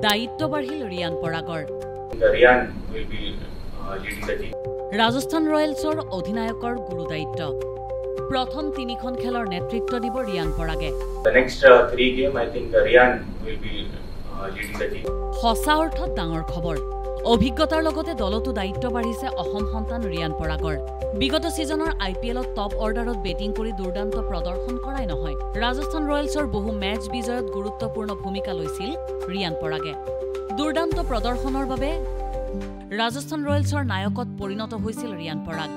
দায়িত্ব বাঢ়িল ৰিয়ান পৰাগৰ। Ryan will be leading the team. Rajasthan ৰয়েলছৰ অধিনায়কৰ গুৰু দায়িত্ব। প্ৰথম 3খন খেলৰ নেতৃত্ব দিব ৰিয়ান পৰাগে। The next 3 games, I think Ryan will be leading the team. সঁচা অৰ্থত ডাঙৰ খবৰ। অভিজ্ঞতাৰ লগতে দলতো দায়িত্ব বাঢ়িছে অসম সন্তান ৰিয়ান পৰাগৰ। বিগত সিজনৰ IPLত টপ অৰ্ডাৰত বেটিং কৰি দুৰ্দান্ত প্ৰদৰ্শন কৰাই নহয়, ৰাজস্থান ৰয়েলছৰ বহু মেচ বিজয়ত গুৰুত্বপূৰ্ণ ভূমিকা লৈছিল ৰিয়ান পৰাগে। দুৰ্দান্ত প্ৰদৰ্শনৰ বাবে ৰাজস্থান ৰয়েলছৰ নায়কত পৰিণত হৈছিল ৰিয়ান পৰাগ।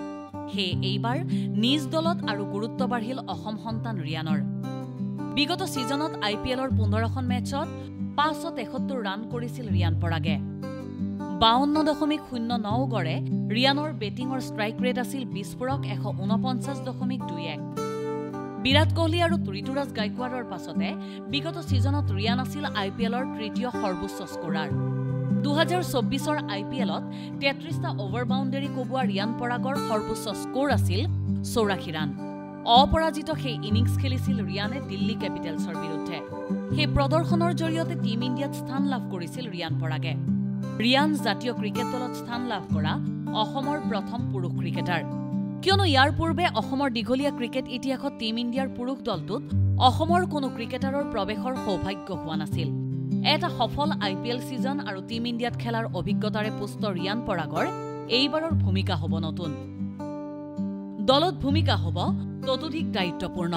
হে এইবাৰ নিজ দলত আৰু গুৰুত্ব বাঢ়িল অসম সন্তান ৰিয়ানৰ। বিগত সিজনত IPLৰ 15খন মেচত 573 ৰান কৰিছিল ৰিয়ান পৰাগে। 52.09 গড়ে ৰিয়ানৰ বেটিঙৰ ষ্ট্ৰাইক ৰেট আছিল বিস্ফোৰক 149.21। বিৰাট কোহলি আৰু ঋতুৰাজ গায়কোৱাড়ৰ পাছতে বিগত সিজনত ৰিয়ান আছিল IPLৰ তৃতীয় সৰ্বোচ্চ স্কোৰাৰ। 2024ৰ IPLত 33টা অভাৰ বাউণ্ডেৰী কোবোৱা ৰিয়ান পৰাগৰ সৰ্বোচ্চ স্কোৰ আছিল 84 ৰান। অপৰাজিত সেই ইনিংছ খেলিছিল ৰিয়ানে দিল্লী কেপিটেলছৰ বিৰুদ্ধে। সেই প্ৰদৰ্শনৰ জৰিয়তে টিম ইণ্ডিয়াত স্থান লাভ কৰিছিল ৰিয়ান পৰাগে। ৰিয়ান জাতীয় ক্ৰিকেট দলত স্থান লাভ কৰা অসমৰ প্ৰথম পুৰুষ ক্ৰিকেটাৰ, কিয়নো ইয়াৰ পূৰ্বে অসমৰ দীঘলীয়া ক্ৰিকেট ইতিহাসত টিম ইণ্ডিয়াৰ পুৰুষ দলটোত অসমৰ কোনো ক্ৰিকেটাৰৰ প্ৰৱেশৰ সৌভাগ্য হোৱা নাছিল। এটা সফল IPL সিজন আৰু টিম ইণ্ডিয়াত খেলাৰ অভিজ্ঞতাৰে পুষ্ট ৰিয়ান পৰাগৰ এইবাৰৰ ভূমিকা হ'ব নতুন। দলত ভূমিকা হ'ব ততোধিক দায়িত্বপূৰ্ণ,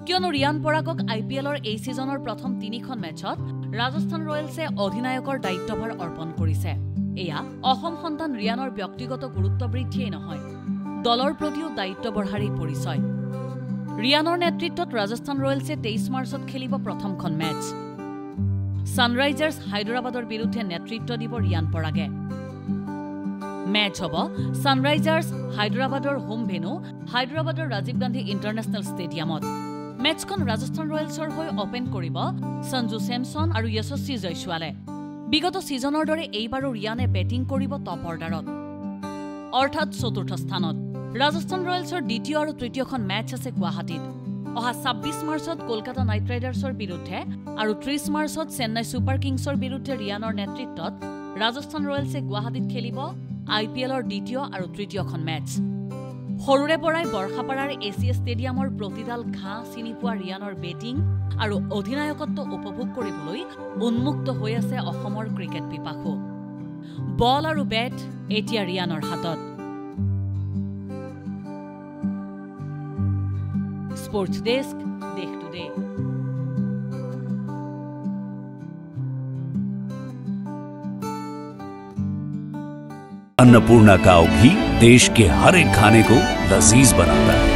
কিয়নো ৰিয়ান পৰাগক IPLৰ এই সিজনৰ প্ৰথম 3খন মেচত ৰাজস্থান ৰয়েলছে অধিনায়কৰ দায়িত্বভাৰ অৰ্পণ কৰিছে। এয়া অসম সন্তান ৰিয়ানৰ ব্যক্তিগত গুৰুত্ব বৃদ্ধিয়েই নহয়, দলৰ প্ৰতিও দায়িত্ব বঢ়াৰেই পৰিচয়। ৰিয়ানৰ নেতৃত্বত ৰাজস্থান ৰয়েলছে 23 মাৰ্চত খেলিব প্ৰথমখন মেচ। ছানৰাইজাৰ্ছ হায়দৰাবাদৰ বিৰুদ্ধে নেতৃত্ব দিব ৰিয়ান পৰাগে। মেচ হ'ব ছানৰাইজাৰ্ছ হায়দৰাবাদৰ হোম ভেনু হায়দৰাবাদৰ ৰাজীৱ গান্ধী ইণ্টাৰনেশ্যনেল ষ্টেডিয়ামত। মেচখন ৰাজস্থান ৰয়েলছৰ হৈ অপেন কৰিব সঞ্জু ছেমছন আৰু য়শস্বী জয়ছোৱালে। বিগত সিজনৰ দৰে এইবাৰো ৰিয়ানে বেটিং কৰিব টপ অৰ্ডাৰত, অৰ্থাৎ 4ৰ্থ স্থানত। ৰাজস্থান ৰয়েলছৰ দ্বিতীয় আৰু তৃতীয়খন মেচ আছে গুৱাহাটীত। অহা 26 মাৰ্চত কলকাতা নাইট ৰাইডাৰ্ছৰ বিৰুদ্ধে আৰু 30 মাৰ্চত চেন্নাই ছুপাৰ কিংছৰ বিৰুদ্ধে ৰিয়ানৰ নেতৃত্বত ৰাজস্থান ৰয়েলছে গুৱাহাটীত খেলিব IPLৰ দ্বিতীয় আৰু তৃতীয়খন মেচ। সৰুৰে পৰাই বৰ্ষাপাৰাৰ AC ষ্টেডিয়ামৰ প্ৰতিডাল ঘাঁহ চিনি পোৱা ৰিয়ানৰ বেটিং আৰু অধিনায়কত্ব উপভোগ কৰিবলৈ উন্মুক্ত হৈ আছে অসমৰ ক্ৰিকেট পিপাসু। বল আৰু বেট এতিয়া ৰিয়ানৰ হাতত। স্পৰ্টছ ডেস্ক, দেশ টুডে। अन्नपूर्णा काव घी देश के हर एक खाने को लजीज बनाता है।